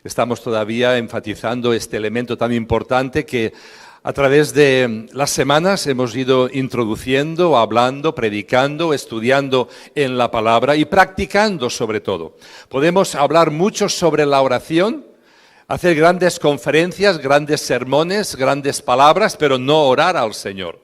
Estamos todavía enfatizando este elemento tan importante que a través de las semanas hemos ido introduciendo, hablando, predicando, estudiando en la palabra y practicando sobre todo. Podemos hablar mucho sobre la oración, hacer grandes conferencias, grandes sermones, grandes palabras, pero no orar al Señor.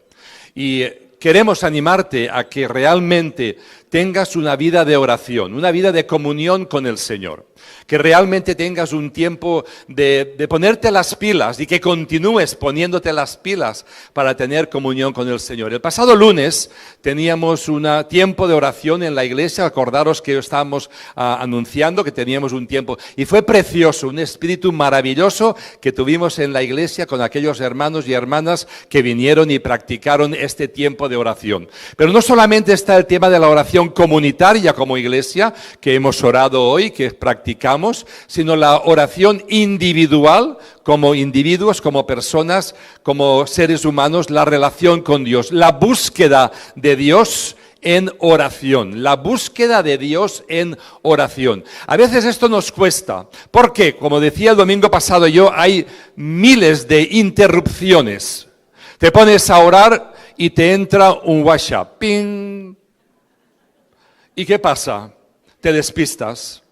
Y queremos animarte a que realmente tengas una vida de oración, una vida de comunión con el Señor. Que realmente tengas un tiempo de ponerte las pilas y que continúes poniéndote las pilas para tener comunión con el Señor. El pasado lunes teníamos un tiempo de oración en la iglesia. Acordaros que estábamos anunciando que teníamos un tiempo. Y fue precioso, un espíritu maravilloso que tuvimos en la iglesia con aquellos hermanos y hermanas que vinieron y practicaron este tiempo de oración. Pero no solamente está el tema de la oración comunitaria como iglesia, que hemos orado hoy, que practicamos, sino la oración individual, como individuos, como personas, como seres humanos, la relación con Dios, la búsqueda de Dios en oración, la búsqueda de Dios en oración. A veces esto nos cuesta, porque, como decía el domingo pasado yo, hay miles de interrupciones. Te pones a orar y te entra un WhatsApp, ¡ping! ¿Y qué pasa? Te despistas.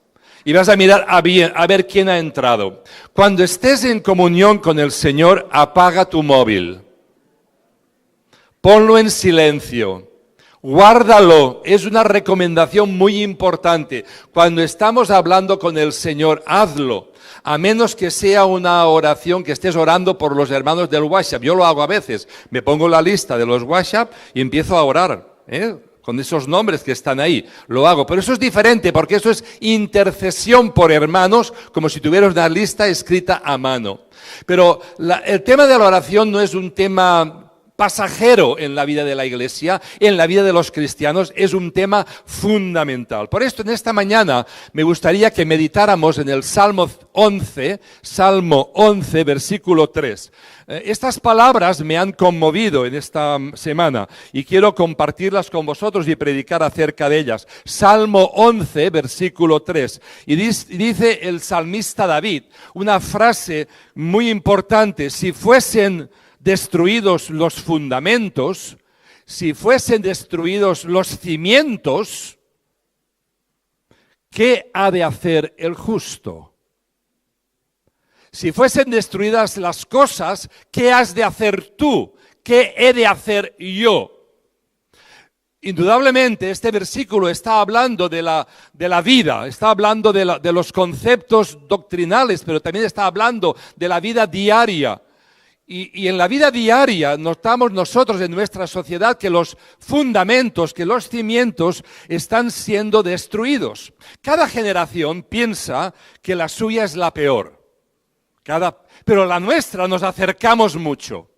Y vas a mirar a ver quién ha entrado. Cuando estés en comunión con el Señor, apaga tu móvil. Ponlo en silencio. Guárdalo. Es una recomendación muy importante. Cuando estamos hablando con el Señor, hazlo. A menos que sea una oración que estés orando por los hermanos del WhatsApp. Yo lo hago a veces. Me pongo la lista de los WhatsApp y empiezo a orar, con esos nombres que están ahí, lo hago. Pero eso es diferente, porque eso es intercesión por hermanos, como si tuvieras una lista escrita a mano. Pero el tema de la oración no es un tema pasajero en la vida de la iglesia, en la vida de los cristianos, es un tema fundamental. Por esto, en esta mañana, me gustaría que meditáramos en el Salmo 11, versículo 3. Estas palabras me han conmovido en esta semana y quiero compartirlas con vosotros y predicar acerca de ellas. Salmo 11, versículo 3. Y dice el salmista David una frase muy importante: si fuesen destruidos los fundamentos, si fuesen destruidos los cimientos, ¿qué ha de hacer el justo? Si fuesen destruidas las cosas, ¿qué has de hacer tú? ¿Qué he de hacer yo? Indudablemente este versículo está hablando de la vida, está hablando de los conceptos doctrinales, pero también está hablando de la vida diaria. Y en la vida diaria notamos nosotros en nuestra sociedad que los fundamentos, que los cimientos están siendo destruidos. Cada generación piensa que la suya es la peor, pero la nuestra nos acercamos mucho.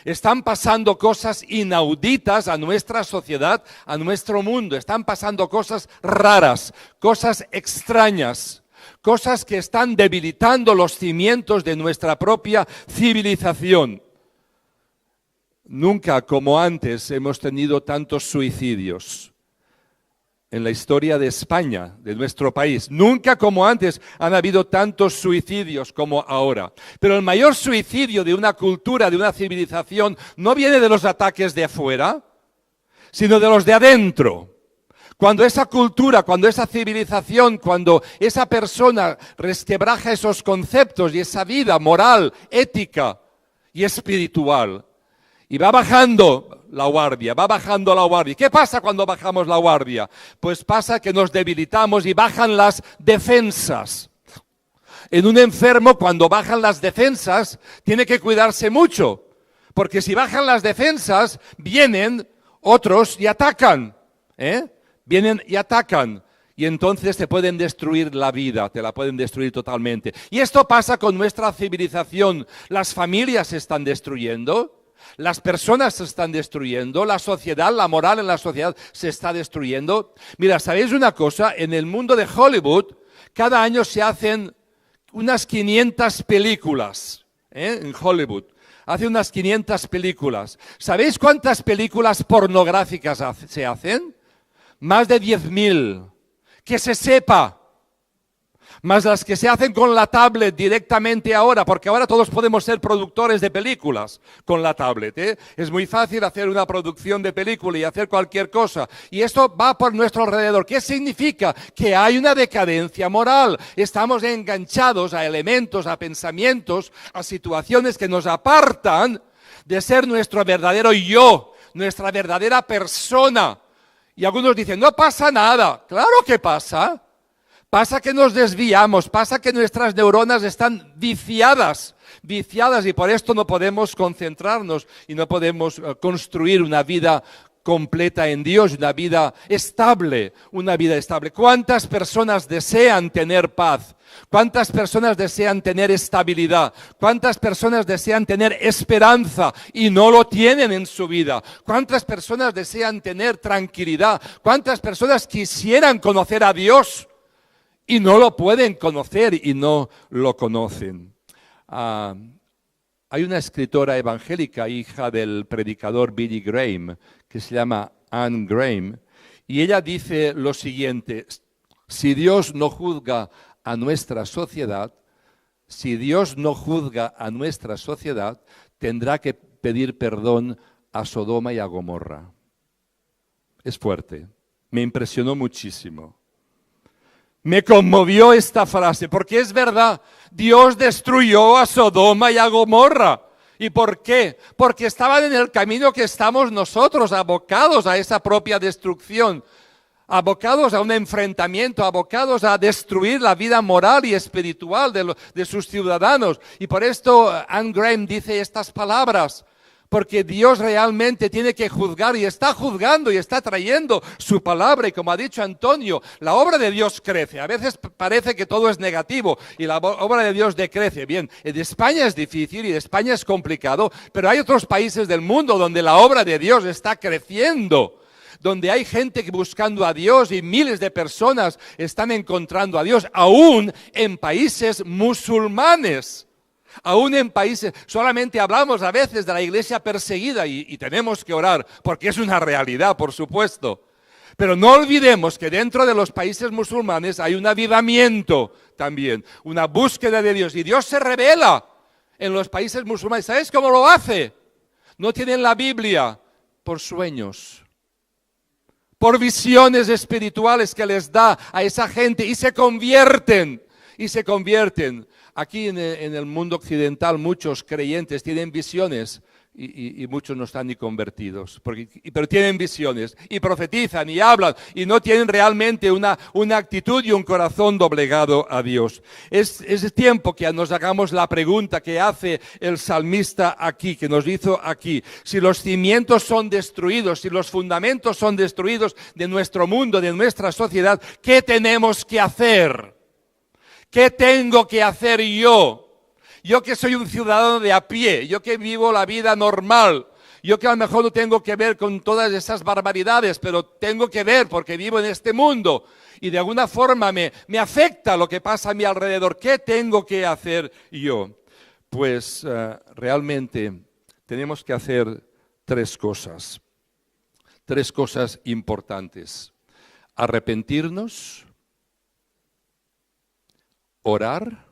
Están pasando cosas inauditas a nuestra sociedad, a nuestro mundo. Están pasando cosas raras, cosas extrañas. Cosas que están debilitando los cimientos de nuestra propia civilización. Nunca como antes hemos tenido tantos suicidios en la historia de España, de nuestro país. Nunca como antes han habido tantos suicidios como ahora. Pero el mayor suicidio de una cultura, de una civilización, no viene de los ataques de afuera, sino de los de adentro. Cuando esa cultura, cuando esa civilización, cuando esa persona resquebraja esos conceptos y esa vida moral, ética y espiritual, y va bajando la guardia, ¿Qué pasa cuando bajamos la guardia? Pues pasa que nos debilitamos y bajan las defensas. En un enfermo, cuando bajan las defensas, tiene que cuidarse mucho, porque si bajan las defensas, vienen otros y atacan, Vienen y atacan y entonces te pueden destruir la vida, te la pueden destruir totalmente. Y esto pasa con nuestra civilización. Las familias se están destruyendo, las personas se están destruyendo, la sociedad, la moral en la sociedad se está destruyendo. Mira, ¿sabéis una cosa? En el mundo de Hollywood, cada año se hacen unas 500 películas, en Hollywood. Hace unas 500 películas. ¿Sabéis cuántas películas pornográficas se hacen? Más de 10.000. Que se sepa. más las que se hacen con la tablet directamente ahora, porque ahora todos podemos ser productores de películas con la tablet, ¿eh? Es muy fácil hacer una producción de película y hacer cualquier cosa. Y esto va por nuestro alrededor. ¿Qué significa? Que hay una decadencia moral. Estamos enganchados a elementos, a pensamientos, a situaciones que nos apartan de ser nuestro verdadero yo, nuestra verdadera persona. Y algunos dicen, no pasa nada. Claro que pasa. Pasa que nos desviamos, pasa que nuestras neuronas están viciadas y por esto no podemos concentrarnos y no podemos construir una vida completa en Dios, una vida estable, una vida estable. ¿Cuántas personas desean tener paz? ¿Cuántas personas desean tener estabilidad? ¿Cuántas personas desean tener esperanza y no lo tienen en su vida? ¿Cuántas personas desean tener tranquilidad? ¿Cuántas personas quisieran conocer a Dios y no lo pueden conocer y no lo conocen? Hay una escritora evangélica, hija del predicador Billy Graham, que se llama Anne Graham, y ella dice lo siguiente: si Dios no juzga a nuestra sociedad, tendrá que pedir perdón a Sodoma y a Gomorra. Es fuerte, me impresionó muchísimo. Me conmovió esta frase, porque es verdad, Dios destruyó a Sodoma y a Gomorra. ¿Y por qué? Porque estaban en el camino que estamos nosotros, abocados a esa propia destrucción, abocados a un enfrentamiento, abocados a destruir la vida moral y espiritual de sus ciudadanos. Y por esto Anne Graham dice estas palabras, porque Dios realmente tiene que juzgar y está juzgando y está trayendo su palabra. Y como ha dicho Antonio, la obra de Dios crece. A veces parece que todo es negativo y la obra de Dios decrece. Bien, en España es difícil y en España es complicado, pero hay otros países del mundo donde la obra de Dios está creciendo, donde hay gente buscando a Dios y miles de personas están encontrando a Dios, aún en países musulmanes. Aún en países, solamente hablamos a veces de la iglesia perseguida y tenemos que orar, porque es una realidad, por supuesto. Pero no olvidemos que dentro de los países musulmanes hay un avivamiento también, una búsqueda de Dios. Y Dios se revela en los países musulmanes. ¿Sabes cómo lo hace? No tienen la Biblia, por sueños, por visiones espirituales que les da a esa gente y se convierten. Aquí en el mundo occidental muchos creyentes tienen visiones y muchos no están ni convertidos, pero tienen visiones y profetizan y hablan y no tienen realmente una actitud y un corazón doblegado a Dios. Es tiempo que nos hagamos la pregunta que hace el salmista aquí, que nos hizo aquí. Si los cimientos son destruidos, si los fundamentos son destruidos de nuestro mundo, de nuestra sociedad, ¿qué tenemos que hacer? ¿Qué tengo que hacer yo? Yo que soy un ciudadano de a pie, yo que vivo la vida normal, yo que a lo mejor no tengo que ver con todas esas barbaridades, pero tengo que ver porque vivo en este mundo y de alguna forma me afecta lo que pasa a mi alrededor. ¿Qué tengo que hacer yo? Pues realmente tenemos que hacer tres cosas importantes: arrepentirnos, orar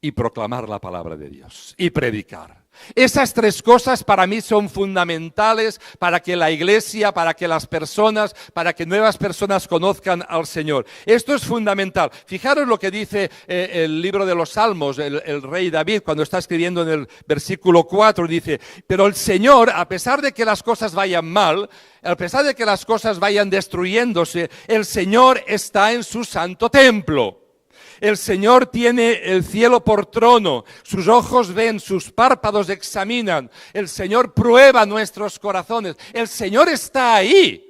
y proclamar la palabra de Dios y predicar. Esas tres cosas para mí son fundamentales para que la iglesia, para que las personas, para que nuevas personas conozcan al Señor. Esto es fundamental. Fijaros lo que dice el libro de los Salmos, el rey David, cuando está escribiendo en el versículo 4, dice: pero el Señor, a pesar de que las cosas vayan mal, a pesar de que las cosas vayan destruyéndose, el Señor está en su santo templo. El Señor tiene el cielo por trono, sus ojos ven, sus párpados examinan, el Señor prueba nuestros corazones, el Señor está ahí.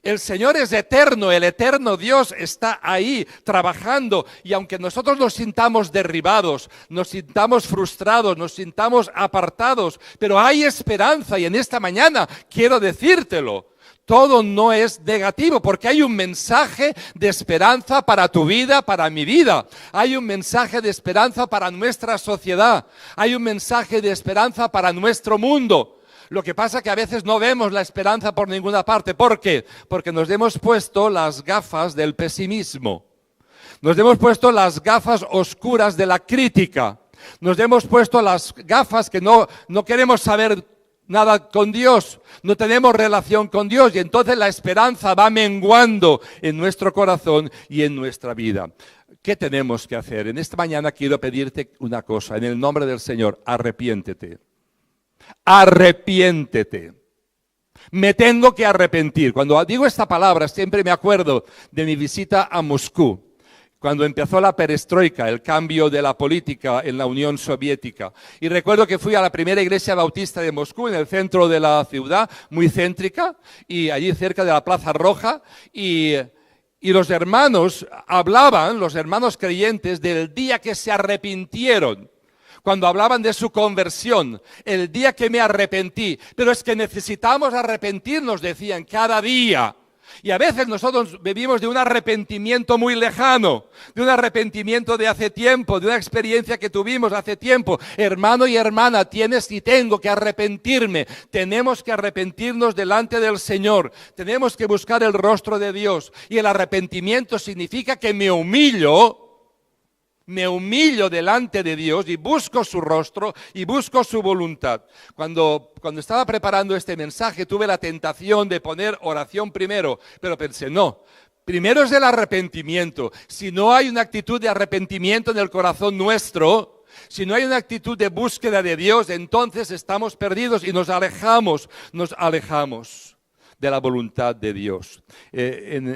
El Señor es eterno, el eterno Dios está ahí trabajando, y aunque nosotros nos sintamos derribados, nos sintamos frustrados, nos sintamos apartados, pero hay esperanza, y en esta mañana quiero decírtelo. Todo no es negativo, porque hay un mensaje de esperanza para tu vida, para mi vida. Hay un mensaje de esperanza para nuestra sociedad. Hay un mensaje de esperanza para nuestro mundo. Lo que pasa es que a veces no vemos la esperanza por ninguna parte. ¿Por qué? Porque nos hemos puesto las gafas del pesimismo. Nos hemos puesto las gafas oscuras de la crítica. Nos hemos puesto las gafas que no queremos saber nada con Dios, no tenemos relación con Dios y entonces la esperanza va menguando en nuestro corazón y en nuestra vida. ¿Qué tenemos que hacer? En esta mañana quiero pedirte una cosa, en el nombre del Señor, arrepiéntete. Arrepiéntete. Me tengo que arrepentir. Cuando digo esta palabra siempre me acuerdo de mi visita a Moscú. Cuando empezó la perestroika, el cambio de la política en la Unión Soviética. Y recuerdo que fui a la primera iglesia bautista de Moscú, en el centro de la ciudad, muy céntrica, y allí cerca de la Plaza Roja, y los hermanos hablaban, los hermanos creyentes, del día que se arrepintieron. Cuando hablaban de su conversión, el día que me arrepentí. Pero es que necesitamos arrepentirnos, decían, cada día. Y a veces nosotros vivimos de un arrepentimiento muy lejano, de un arrepentimiento de hace tiempo, de una experiencia que tuvimos hace tiempo. Hermano y hermana, tienes y tengo que arrepentirme. Tenemos que arrepentirnos delante del Señor. Tenemos que buscar el rostro de Dios. Y el arrepentimiento significa que me humillo delante de Dios y busco su rostro y busco su voluntad. Cuando estaba preparando este mensaje tuve la tentación de poner oración primero, pero pensé, no, primero es el arrepentimiento. Si no hay una actitud de arrepentimiento en el corazón nuestro, si no hay una actitud de búsqueda de Dios, entonces estamos perdidos y nos alejamos de la voluntad de Dios. En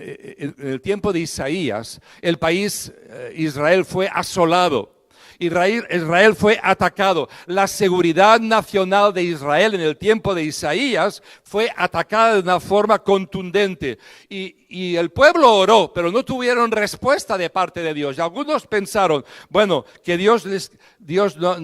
el tiempo de Isaías, el país Israel fue asolado. Israel fue atacado. La seguridad nacional de Israel en el tiempo de Isaías fue atacada de una forma contundente. Y el pueblo oró, pero no tuvieron respuesta de parte de Dios. Y algunos pensaron, bueno, que Dios no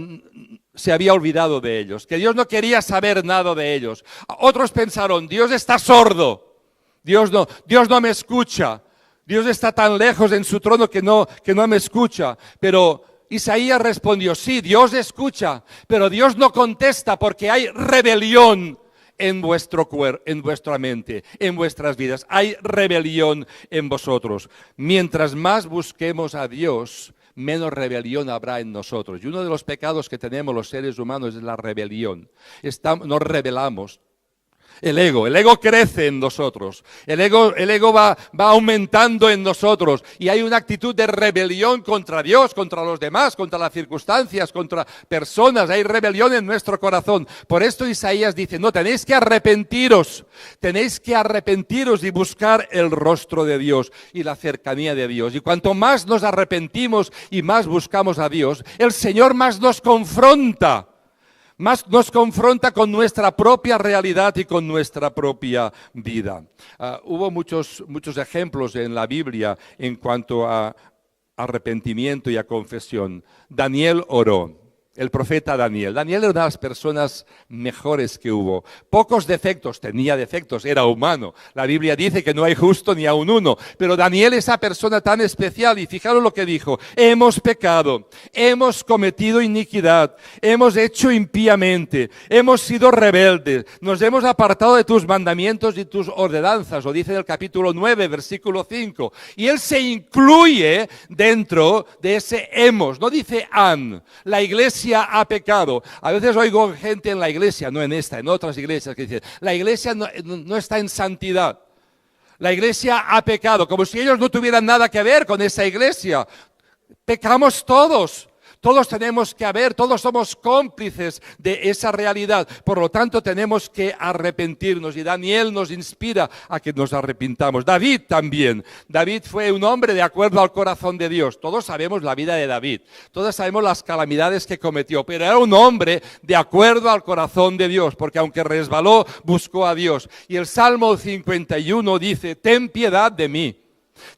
se había olvidado de ellos, que Dios no quería saber nada de ellos. Otros pensaron, Dios está sordo, Dios no me escucha, Dios está tan lejos en su trono que no me escucha. Pero Isaías respondió, sí, Dios escucha, pero Dios no contesta porque hay rebelión en vuestra mente, en vuestras vidas. Hay rebelión en vosotros. Mientras más busquemos a Dios, menos rebelión habrá en nosotros. Y uno de los pecados que tenemos los seres humanos es la rebelión. Nos rebelamos. El ego crece en nosotros, el ego va aumentando en nosotros y hay una actitud de rebelión contra Dios, contra los demás, contra las circunstancias, contra personas, hay rebelión en nuestro corazón. Por esto Isaías dice, no, tenéis que arrepentiros y buscar el rostro de Dios y la cercanía de Dios. Y cuanto más nos arrepentimos y más buscamos a Dios, el Señor más nos confronta con nuestra propia realidad y con nuestra propia vida. Hubo muchos ejemplos en la Biblia en cuanto a arrepentimiento y a confesión. Daniel oró. El profeta Daniel. Daniel era una de las personas mejores que hubo. Pocos defectos, tenía defectos, era humano. La Biblia dice que no hay justo ni aun uno. Pero Daniel, esa persona tan especial, y fijaros lo que dijo, hemos pecado, hemos cometido iniquidad, hemos hecho impíamente, hemos sido rebeldes, nos hemos apartado de tus mandamientos y tus ordenanzas, lo dice en el capítulo 9, versículo 5. Y él se incluye dentro de ese hemos, no dice han. La iglesia ha pecado. A veces oigo gente en la iglesia, no en esta, en otras iglesias, que dicen, la iglesia no está en santidad. La iglesia ha pecado, como si ellos no tuvieran nada que ver con esa iglesia. Pecamos todos. Todos tenemos que todos somos cómplices de esa realidad. Por lo tanto, tenemos que arrepentirnos. Y Daniel nos inspira a que nos arrepintamos. David también. David fue un hombre de acuerdo al corazón de Dios. Todos sabemos la vida de David. Todos sabemos las calamidades que cometió. Pero era un hombre de acuerdo al corazón de Dios. Porque aunque resbaló, buscó a Dios. Y el Salmo 51 dice, ten piedad de mí.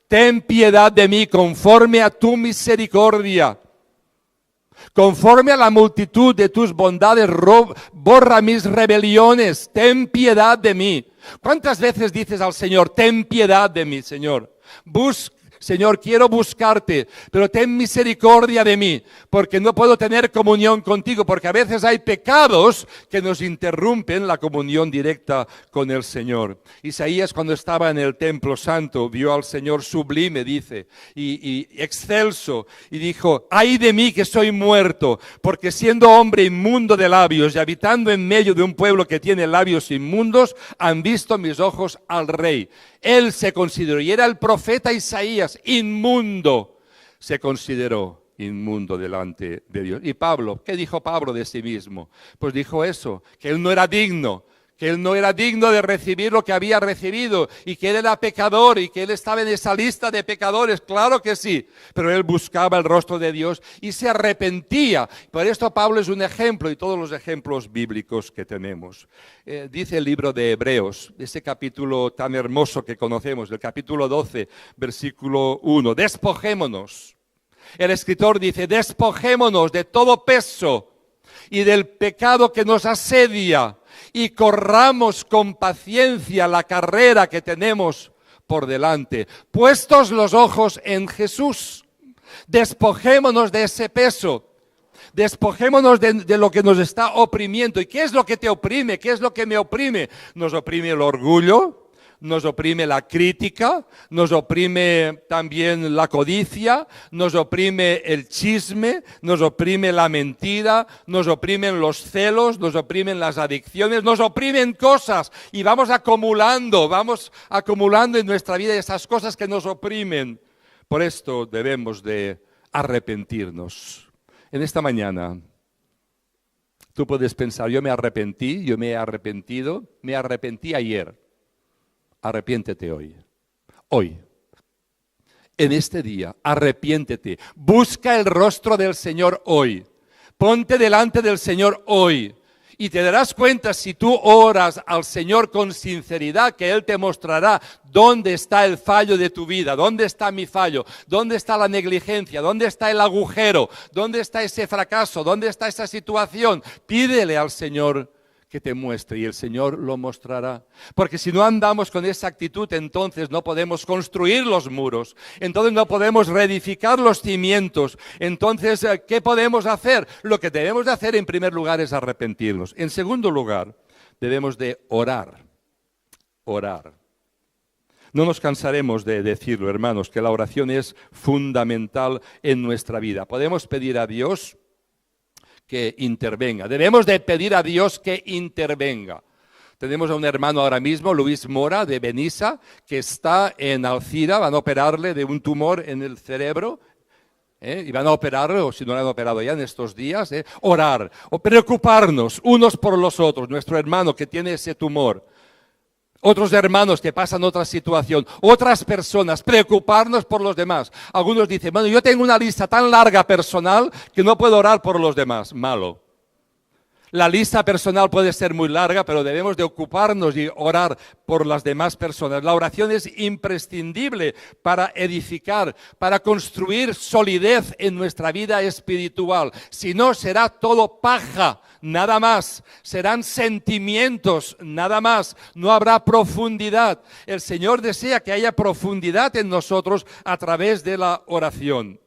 Ten piedad de mí conforme a tu misericordia. Conforme a la multitud de tus bondades, borra mis rebeliones, ten piedad de mí. ¿Cuántas veces dices al Señor, ten piedad de mí, Señor? Señor, quiero buscarte, pero ten misericordia de mí, porque no puedo tener comunión contigo, porque a veces hay pecados que nos interrumpen la comunión directa con el Señor. Isaías, cuando estaba en el templo santo, vio al Señor sublime, dice, y excelso, y dijo: ay de mí que soy muerto, porque siendo hombre inmundo de labios y habitando en medio de un pueblo que tiene labios inmundos, han visto mis ojos al Rey. Él se consideró, y era el profeta Isaías, inmundo, se consideró inmundo delante de Dios. Y Pablo, ¿qué dijo Pablo de sí mismo? Pues dijo eso, que él no era digno, de recibir lo que había recibido, y que él era pecador, y que él estaba en esa lista de pecadores, claro que sí, pero él buscaba el rostro de Dios y se arrepentía. Por esto Pablo es un ejemplo, y todos los ejemplos bíblicos que tenemos. Dice el libro de Hebreos, ese capítulo tan hermoso que conocemos, el capítulo 12, versículo 1, despojémonos. El escritor dice: despojémonos de todo peso y del pecado que nos asedia, y corramos con paciencia la carrera que tenemos por delante, puestos los ojos en Jesús. Despojémonos de ese peso, despojémonos de lo que nos está oprimiendo. ¿Y qué es lo que te oprime? ¿Qué es lo que me oprime? Nos oprime el orgullo, nos oprime la crítica, nos oprime también la codicia, nos oprime el chisme, nos oprime la mentira, nos oprimen los celos, nos oprimen las adicciones, nos oprimen cosas, y vamos acumulando en nuestra vida esas cosas que nos oprimen. Por esto debemos de arrepentirnos. En esta mañana tú puedes pensar: yo me he arrepentido, me arrepentí ayer. Arrepiéntete hoy, en este día, arrepiéntete, busca el rostro del Señor hoy, ponte delante del Señor hoy, y te darás cuenta, si tú oras al Señor con sinceridad, que Él te mostrará dónde está el fallo de tu vida, dónde está mi fallo, dónde está la negligencia, dónde está el agujero, dónde está ese fracaso, dónde está esa situación. Pídele al Señor que te muestre, y el Señor lo mostrará. Porque si no andamos con esa actitud, entonces no podemos construir los muros, entonces no podemos reedificar los cimientos. Entonces, ¿qué podemos hacer? Lo que debemos de hacer en primer lugar es arrepentirnos. En segundo lugar, debemos de orar. No nos cansaremos de decirlo, hermanos, que la oración es fundamental en nuestra vida. Podemos pedir a Dios que intervenga. Debemos de pedir a Dios que intervenga. Tenemos a un hermano ahora mismo, Luis Mora, de Benissa, que está en Alcira. Van a operarle de un tumor en el cerebro, y van a operarle, o si no lo han operado ya en estos días, orar, o preocuparnos unos por los otros. Nuestro hermano que tiene ese tumor, otros hermanos que pasan otra situación, otras personas, preocuparnos por los demás. Algunos dicen: bueno, yo tengo una lista tan larga personal que no puedo orar por los demás. Malo. La lista personal puede ser muy larga, pero debemos de ocuparnos y orar por las demás personas. La oración es imprescindible para edificar, para construir solidez en nuestra vida espiritual. Si no, será todo paja, nada más. Serán sentimientos, nada más. No habrá profundidad. El Señor desea que haya profundidad en nosotros a través de la oración.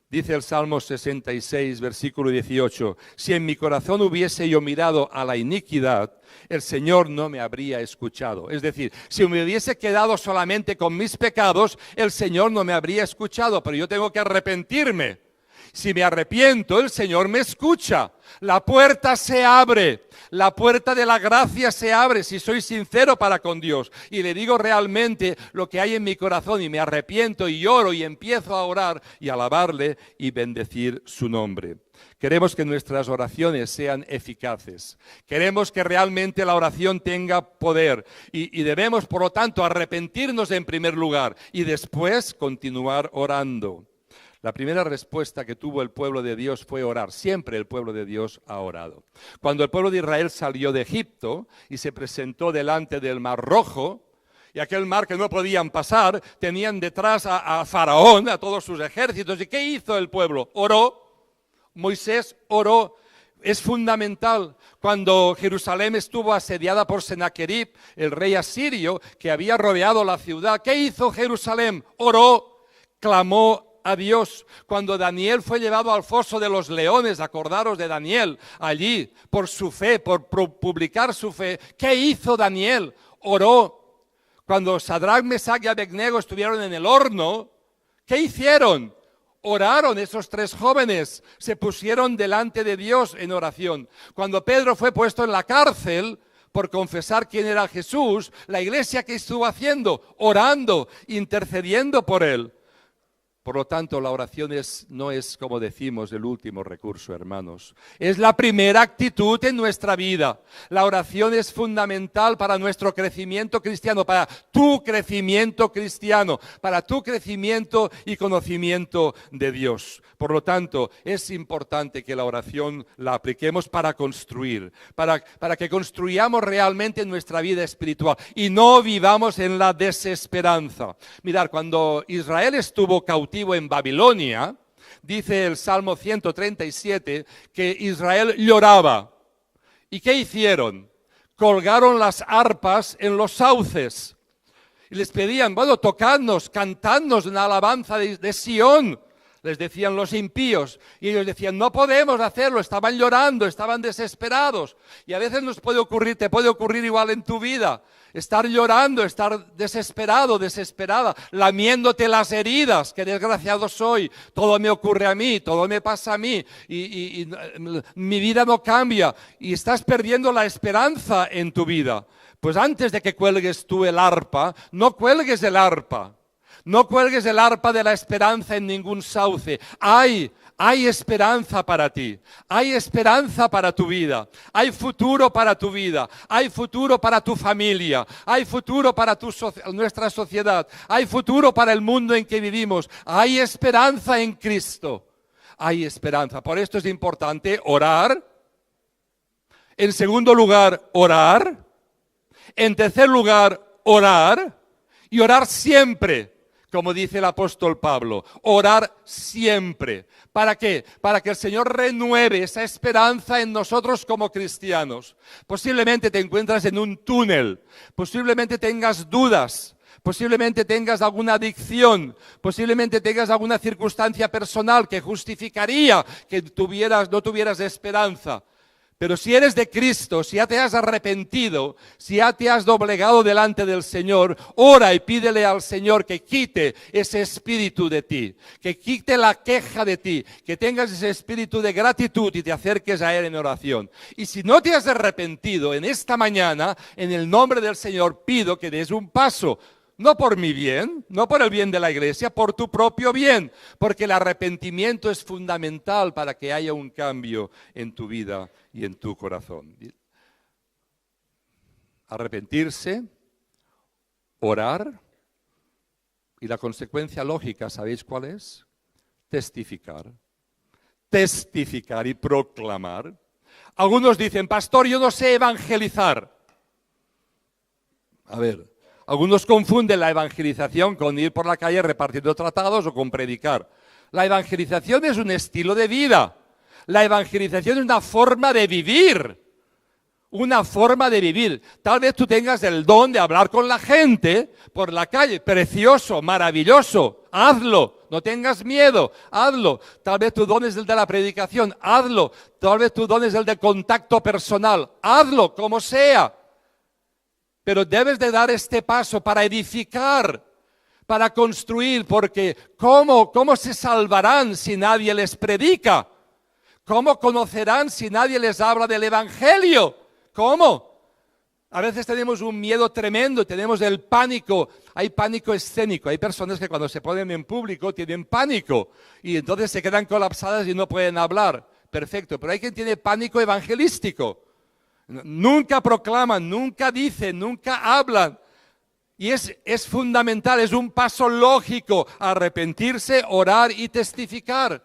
Dice el Salmo 66, versículo 18, si en mi corazón hubiese yo mirado a la iniquidad, el Señor no me habría escuchado. Es decir, si me hubiese quedado solamente con mis pecados, el Señor no me habría escuchado, pero yo tengo que arrepentirme. Si me arrepiento, el Señor me escucha. La puerta se abre, la puerta de la gracia se abre si soy sincero para con Dios y le digo realmente lo que hay en mi corazón y me arrepiento y lloro y empiezo a orar y alabarle y bendecir su nombre. Queremos que nuestras oraciones sean eficaces. Queremos que realmente la oración tenga poder y debemos, por lo tanto, arrepentirnos en primer lugar y después continuar orando. La primera respuesta que tuvo el pueblo de Dios fue orar. Siempre el pueblo de Dios ha orado. Cuando el pueblo de Israel salió de Egipto y se presentó delante del Mar Rojo, y aquel mar que no podían pasar, tenían detrás a Faraón, a todos sus ejércitos. ¿Y qué hizo el pueblo? Oró. Moisés oró. Es fundamental. Cuando Jerusalén estuvo asediada por Sennacherib, el rey asirio, que había rodeado la ciudad, ¿qué hizo Jerusalén? Oró. clamó a Dios. Cuando Daniel fue llevado al foso de los leones, acordaros de Daniel, allí, por su fe, por publicar su fe, ¿qué hizo Daniel? Oró. Cuando Sadrach, Mesach y Abednego estuvieron en el horno, ¿qué hicieron? Oraron esos tres jóvenes, se pusieron delante de Dios en oración. Cuando Pedro fue puesto en la cárcel por confesar quién era Jesús, la iglesia, ¿qué estuvo haciendo? Orando, intercediendo por él. Por lo tanto, la oración no es, como decimos, el último recurso, hermanos. Es la primera actitud en nuestra vida. La oración es fundamental para nuestro crecimiento cristiano, para tu crecimiento cristiano, para tu crecimiento y conocimiento de Dios. Por lo tanto, es importante que la oración la apliquemos para construir, para que construyamos realmente nuestra vida espiritual y no vivamos en la desesperanza. Mirad, cuando Israel estuvo cautivo en Babilonia, dice el Salmo 137 que Israel lloraba. ¿Y qué hicieron? Colgaron las arpas en los sauces y les pedían, bueno, tocadnos, cantadnos una alabanza de Sión. Les decían los impíos, y ellos decían, no podemos hacerlo, estaban llorando, estaban desesperados. Y a veces nos puede ocurrir, te puede ocurrir igual en tu vida, estar llorando, estar desesperado, desesperada, lamiéndote las heridas, qué desgraciado soy, todo me ocurre a mí, todo me pasa a mí, y mi vida no cambia, y estás perdiendo la esperanza en tu vida. Pues antes de que cuelgues tú el arpa, no cuelgues el arpa. No cuelgues el arpa de la esperanza en ningún sauce. Hay esperanza para ti. Hay esperanza para tu vida. Hay futuro para tu vida. Hay futuro para tu familia. Hay futuro para nuestra sociedad. Hay futuro para el mundo en que vivimos. Hay esperanza en Cristo. Hay esperanza. Por esto es importante orar. En segundo lugar, orar. En tercer lugar, orar. Y orar siempre. Como dice el apóstol Pablo, orar siempre. ¿Para qué? Para que el Señor renueve esa esperanza en nosotros como cristianos. Posiblemente te encuentras en un túnel, posiblemente tengas dudas, posiblemente tengas alguna adicción, posiblemente tengas alguna circunstancia personal que justificaría que no tuvieras esperanza. Pero si eres de Cristo, si ya te has arrepentido, si ya te has doblegado delante del Señor, ora y pídele al Señor que quite ese espíritu de ti, que quite la queja de ti, que tengas ese espíritu de gratitud y te acerques a Él en oración. Y si no te has arrepentido en esta mañana, en el nombre del Señor pido que des un paso. No por mi bien, no por el bien de la iglesia, por tu propio bien, porque el arrepentimiento es fundamental para que haya un cambio en tu vida y en tu corazón. Arrepentirse, orar, y la consecuencia lógica, ¿sabéis cuál es? Testificar. Testificar y proclamar. Algunos dicen, pastor, yo no sé evangelizar. A ver, algunos confunden la evangelización con ir por la calle repartiendo tratados o con predicar. La evangelización es un estilo de vida. La evangelización es una forma de vivir. Una forma de vivir. Tal vez tú tengas el don de hablar con la gente por la calle. Precioso, maravilloso. Hazlo. No tengas miedo. Hazlo. Tal vez tu don es el de la predicación. Hazlo. Tal vez tu don es el de contacto personal. Hazlo, como sea. Pero debes de dar este paso para edificar, para construir, porque ¿cómo se salvarán si nadie les predica? ¿Cómo conocerán si nadie les habla del Evangelio? ¿Cómo? A veces tenemos un miedo tremendo, tenemos el pánico, hay pánico escénico, hay personas que cuando se ponen en público tienen pánico y entonces se quedan colapsadas y no pueden hablar. Perfecto, pero hay quien tiene pánico evangelístico. Nunca proclaman, nunca dicen, nunca hablan. Y es fundamental, es un paso lógico, arrepentirse, orar y testificar.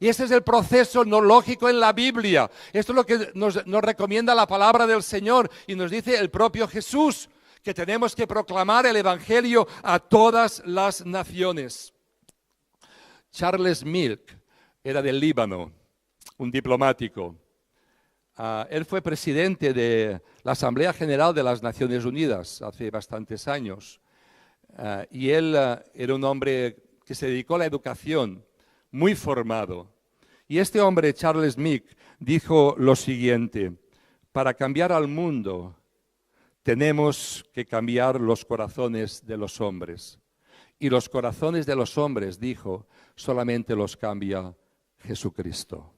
Y ese es el proceso no lógico en la Biblia. Esto es lo que nos recomienda la palabra del Señor y nos dice el propio Jesús, que tenemos que proclamar el Evangelio a todas las naciones. Charles Milk era del Líbano, un diplomático. Él fue presidente de la Asamblea General de las Naciones Unidas hace bastantes años. Y él era un hombre que se dedicó a la educación, muy formado. Y este hombre, Charles Meek, dijo lo siguiente: para cambiar al mundo tenemos que cambiar los corazones de los hombres. Y los corazones de los hombres, dijo, solamente los cambia Jesucristo.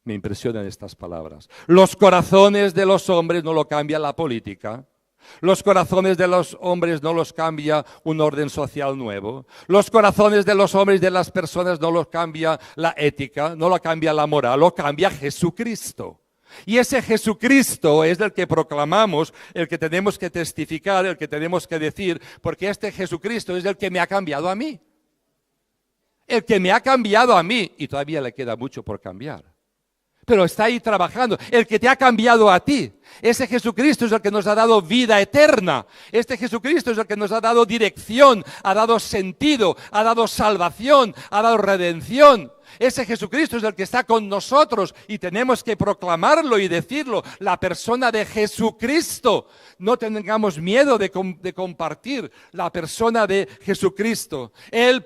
Me impresionan estas palabras. Los corazones de los hombres no lo cambia la política. Los corazones de los hombres no los cambia un orden social nuevo. Los corazones de los hombres y de las personas no los cambia la ética, no lo cambia la moral, lo cambia Jesucristo. Y ese Jesucristo es el que proclamamos, el que tenemos que testificar, el que tenemos que decir, porque este Jesucristo es el que me ha cambiado a mí. El que me ha cambiado a mí, y todavía le queda mucho por cambiar. Pero está ahí trabajando, el que te ha cambiado a ti. Ese Jesucristo es el que nos ha dado vida eterna. Este Jesucristo es el que nos ha dado dirección, ha dado sentido, ha dado salvación, ha dado redención. Ese Jesucristo es el que está con nosotros y tenemos que proclamarlo y decirlo. La persona de Jesucristo. No tengamos miedo de compartir la persona de Jesucristo. Él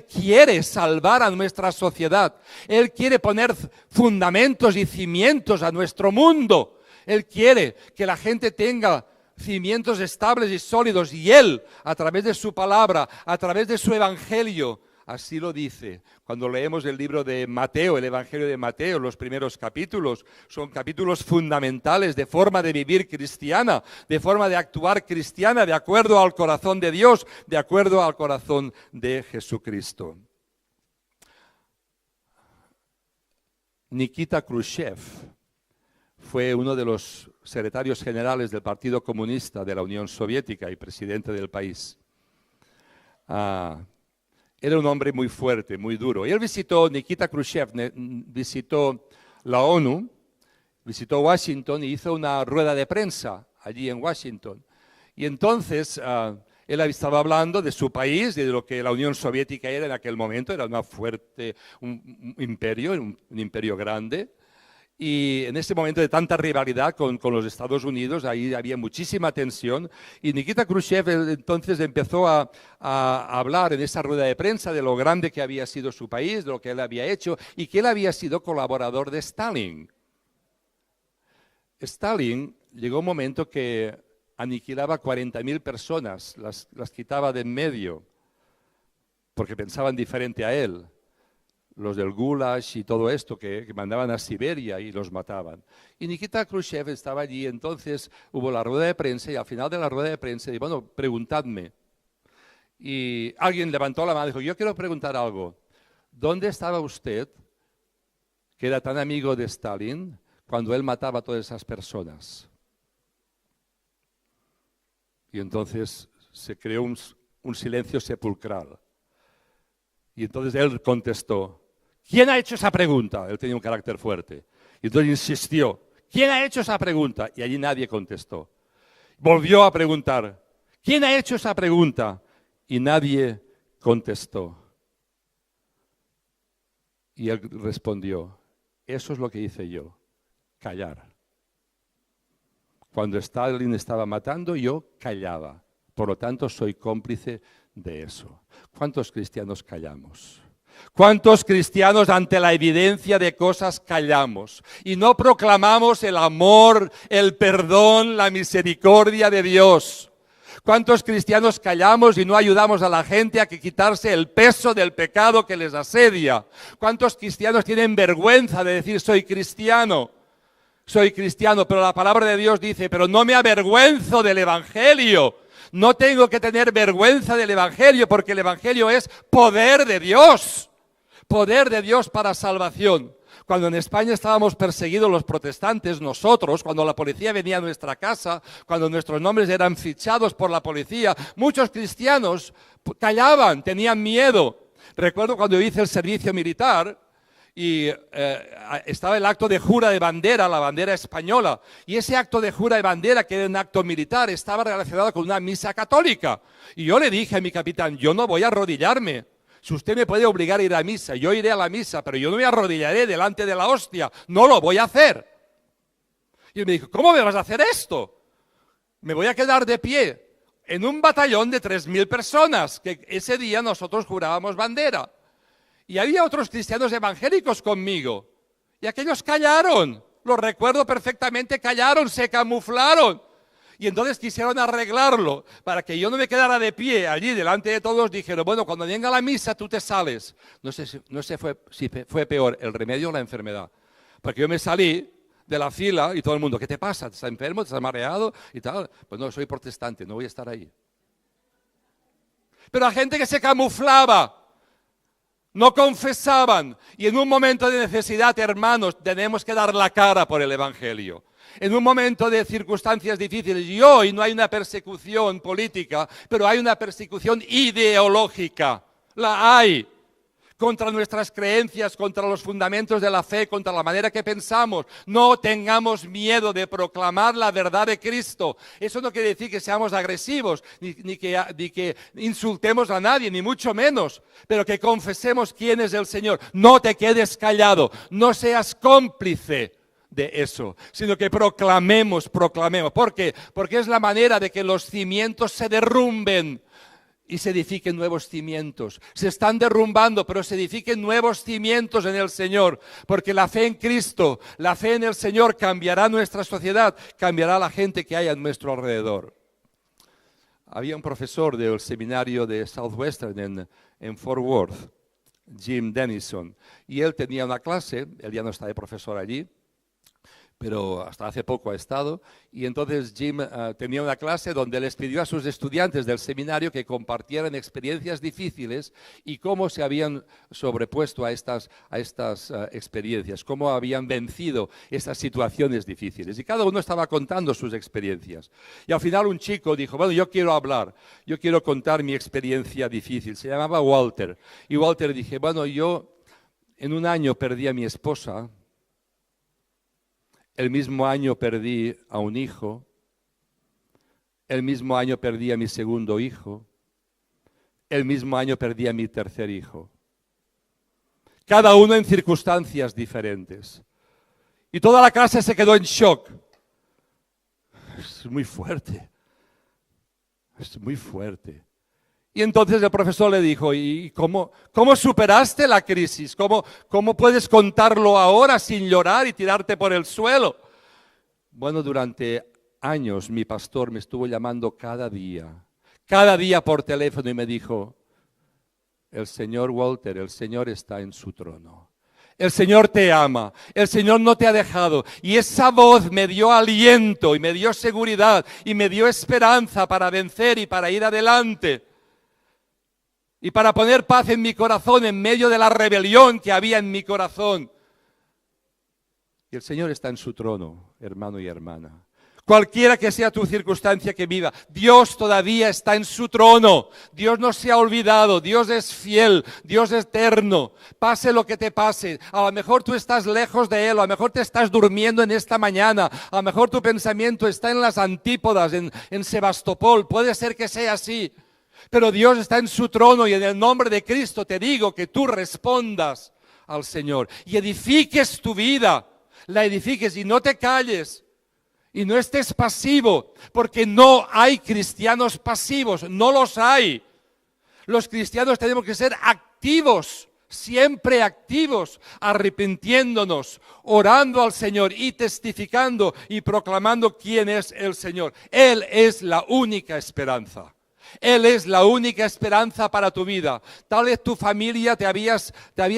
quiere salvar a nuestra sociedad. Él quiere poner fundamentos y cimientos a nuestro mundo. Él quiere que la gente tenga cimientos estables y sólidos. Y Él, a través de su palabra, a través de su evangelio, así lo dice. Cuando leemos el libro de Mateo, el Evangelio de Mateo, los primeros capítulos, son capítulos fundamentales de forma de vivir cristiana, de forma de actuar cristiana, de acuerdo al corazón de Dios, de acuerdo al corazón de Jesucristo. Nikita Khrushchev fue uno de los secretarios generales del Partido Comunista de la Unión Soviética y presidente del país. Era un hombre muy fuerte, muy duro. Y él Nikita Khrushchev visitó la ONU, visitó Washington y hizo una rueda de prensa allí en Washington. Y entonces él estaba hablando de su país, de lo que la Unión Soviética era en aquel momento. Era un imperio grande. Y en ese momento de tanta rivalidad con los Estados Unidos, ahí había muchísima tensión. Y Nikita Khrushchev entonces empezó a hablar en esa rueda de prensa de lo grande que había sido su país, de lo que él había hecho y que él había sido colaborador de Stalin. Stalin llegó un momento que aniquilaba 40.000 personas, las quitaba de en medio, porque pensaban diferente a él. Los del Gulag y todo esto que mandaban a Siberia y los mataban. Y Nikita Khrushchev estaba allí, entonces hubo la rueda de prensa y al final de la rueda de prensa dijo, bueno, preguntadme. Y alguien levantó la mano y dijo, yo quiero preguntar algo. ¿Dónde estaba usted, que era tan amigo de Stalin, cuando él mataba a todas esas personas? Y entonces se creó un silencio sepulcral. Y entonces él contestó, ¿quién ha hecho esa pregunta? Él tenía un carácter fuerte. Y entonces insistió, ¿quién ha hecho esa pregunta? Y allí nadie contestó. Volvió a preguntar, ¿quién ha hecho esa pregunta? Y nadie contestó. Y él respondió, eso es lo que hice yo, callar. Cuando Stalin estaba matando, yo callaba. Por lo tanto, soy cómplice de eso. ¿Cuántos cristianos callamos? ¿Cuántos cristianos ante la evidencia de cosas callamos? Y no proclamamos el amor, el perdón, la misericordia de Dios. ¿Cuántos cristianos callamos y no ayudamos a la gente a quitarse el peso del pecado que les asedia? ¿Cuántos cristianos tienen vergüenza de decir soy cristiano? Soy cristiano, pero la palabra de Dios dice, pero no me avergüenzo del Evangelio. No tengo que tener vergüenza del Evangelio porque el Evangelio es poder de Dios para salvación. Cuando en España estábamos perseguidos los protestantes, nosotros, cuando la policía venía a nuestra casa, cuando nuestros nombres eran fichados por la policía, muchos cristianos callaban, tenían miedo. Recuerdo cuando hice el servicio militar, y estaba el acto de jura de bandera, la bandera española, y ese acto de jura de bandera, que era un acto militar, estaba relacionado con una misa católica. Y yo le dije a mi capitán, yo no voy a arrodillarme. Si usted me puede obligar a ir a misa, yo iré a la misa, pero yo no me arrodillaré delante de la hostia, no lo voy a hacer. Y él me dijo, ¿cómo me vas a hacer esto? Me voy a quedar de pie. en un batallón de 3.000 personas, que ese día nosotros jurábamos bandera. Y había otros cristianos evangélicos conmigo. Y aquellos callaron, lo recuerdo perfectamente, callaron, se camuflaron. Y entonces quisieron arreglarlo para que yo no me quedara de pie allí delante de todos. Dijeron, bueno, cuando venga la misa tú te sales. No sé si fue peor el remedio o la enfermedad. Porque yo me salí de la fila y todo el mundo, ¿qué te pasa? ¿Estás enfermo? ¿Estás mareado? Y tal. Pues no, soy protestante, no voy a estar ahí. Pero la gente que se camuflaba, no confesaban. Y en un momento de necesidad, hermanos, tenemos que dar la cara por el Evangelio. En un momento de circunstancias difíciles, y hoy no hay una persecución política, pero hay una persecución ideológica. La hay. Contra nuestras creencias, contra los fundamentos de la fe, contra la manera que pensamos. No tengamos miedo de proclamar la verdad de Cristo. Eso no quiere decir que seamos agresivos, ni que insultemos a nadie, ni mucho menos, pero que confesemos quién es el Señor. No te quedes callado, no seas cómplice de eso, sino que proclamemos. ¿Por qué? Porque es la manera de que los cimientos se derrumben y se edifiquen nuevos cimientos. Se están derrumbando, pero se edifiquen nuevos cimientos en el Señor, porque la fe en Cristo, la fe en el Señor cambiará nuestra sociedad, cambiará la gente que hay a nuestro alrededor. Había un profesor del seminario de Southwestern en Fort Worth, Jim Denison, y él tenía una clase, él ya no está de profesor allí, pero hasta hace poco ha estado, y entonces Jim tenía una clase donde les pidió a sus estudiantes del seminario que compartieran experiencias difíciles y cómo se habían sobrepuesto a estas experiencias, cómo habían vencido estas situaciones difíciles. Y cada uno estaba contando sus experiencias. Y al final un chico dijo, bueno, yo quiero hablar, yo quiero contar mi experiencia difícil. Se llamaba Walter. Y Walter dije, bueno, yo en un año perdí a mi esposa. El mismo año perdí a un hijo, el mismo año perdí a mi segundo hijo, el mismo año perdí a mi tercer hijo. Cada uno en circunstancias diferentes. Y toda la clase se quedó en shock. Es muy fuerte, es muy fuerte. Y entonces el profesor le dijo, ¿y cómo superaste la crisis? ¿Cómo puedes contarlo ahora sin llorar y tirarte por el suelo? Bueno, durante años mi pastor me estuvo llamando cada día por teléfono y me dijo, el Señor Walter, el Señor está en su trono. El Señor te ama, el Señor no te ha dejado. Y esa voz me dio aliento y me dio seguridad y me dio esperanza para vencer y para ir adelante. Y para poner paz en mi corazón en medio de la rebelión que había en mi corazón. Y el Señor está en su trono, hermano y hermana. Cualquiera que sea tu circunstancia que viva, Dios todavía está en su trono. Dios no se ha olvidado, Dios es fiel, Dios es eterno. Pase lo que te pase, a lo mejor tú estás lejos de Él, a lo mejor te estás durmiendo en esta mañana, a lo mejor tu pensamiento está en las antípodas, en Sebastopol, puede ser que sea así. Pero Dios está en su trono y en el nombre de Cristo te digo que tú respondas al Señor y edifiques tu vida, la edifiques y no te calles y no estés pasivo, porque no hay cristianos pasivos, no los hay. Los cristianos tenemos que ser activos, siempre activos, arrepintiéndonos, orando al Señor y testificando y proclamando quién es el Señor. Él es la única esperanza. Él es la única esperanza para tu vida. Tal vez tu familia te habías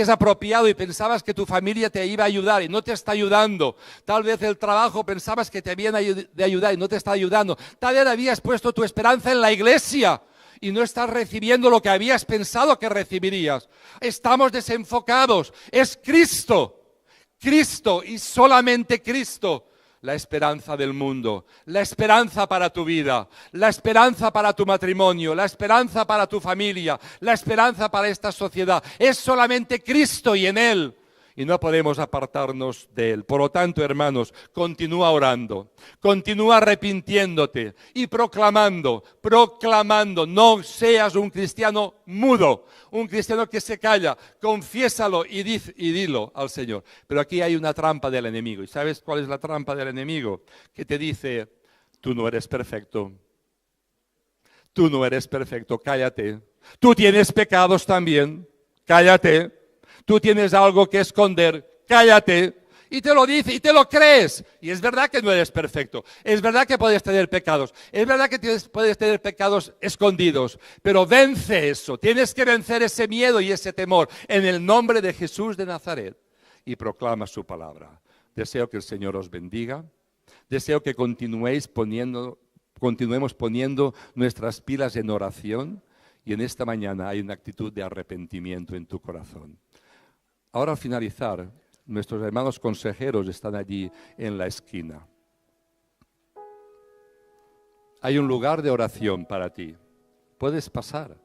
apropiado y pensabas que tu familia te iba a ayudar y no te está ayudando. Tal vez el trabajo pensabas que te habían de ayudar y no te está ayudando. Tal vez habías puesto tu esperanza en la iglesia y no estás recibiendo lo que habías pensado que recibirías. Estamos desenfocados. Es Cristo, Cristo y solamente Cristo. La esperanza del mundo, la esperanza para tu vida, la esperanza para tu matrimonio, la esperanza para tu familia, la esperanza para esta sociedad. Es solamente Cristo y en Él. Y no podemos apartarnos de Él. Por lo tanto, hermanos, continúa orando, continúa arrepintiéndote y proclamando. No seas un cristiano mudo, un cristiano que se calla. Confiésalo y dilo al Señor. Pero aquí hay una trampa del enemigo. ¿Y sabes cuál es la trampa del enemigo? Que te dice, tú no eres perfecto. Tú no eres perfecto, cállate. Tú tienes pecados también, cállate. Tú tienes algo que esconder, cállate. Y te lo dice y te lo crees. Y es verdad que no eres perfecto. Es verdad que puedes tener pecados. Es verdad que puedes tener pecados escondidos. Pero vence eso. Tienes que vencer ese miedo y ese temor en el nombre de Jesús de Nazaret. Y proclama su palabra. Deseo que el Señor os bendiga. Deseo que continuemos poniendo nuestras pilas en oración. Y en esta mañana hay una actitud de arrepentimiento en tu corazón. Ahora, al finalizar, nuestros hermanos consejeros están allí en la esquina. Hay un lugar de oración para ti. Puedes pasar.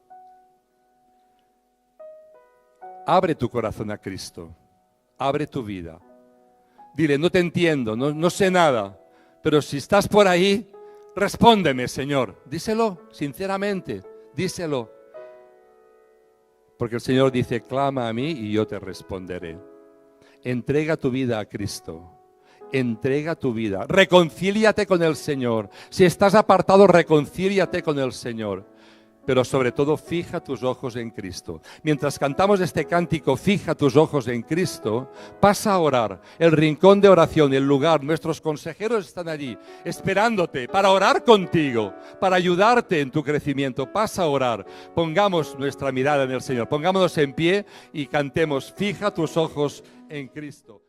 Abre tu corazón a Cristo. Abre tu vida. Dile, no te entiendo, no sé nada, pero si estás por ahí, respóndeme, Señor. Díselo sinceramente, díselo. Porque el Señor dice, clama a mí y yo te responderé. Entrega tu vida a Cristo. Entrega tu vida. Reconcíliate con el Señor. Si estás apartado, reconcíliate con el Señor. Pero sobre todo, fija tus ojos en Cristo. Mientras cantamos este cántico, fija tus ojos en Cristo, pasa a orar. El rincón de oración, el lugar, nuestros consejeros están allí, esperándote para orar contigo, para ayudarte en tu crecimiento. Pasa a orar. Pongamos nuestra mirada en el Señor. Pongámonos en pie y cantemos, fija tus ojos en Cristo.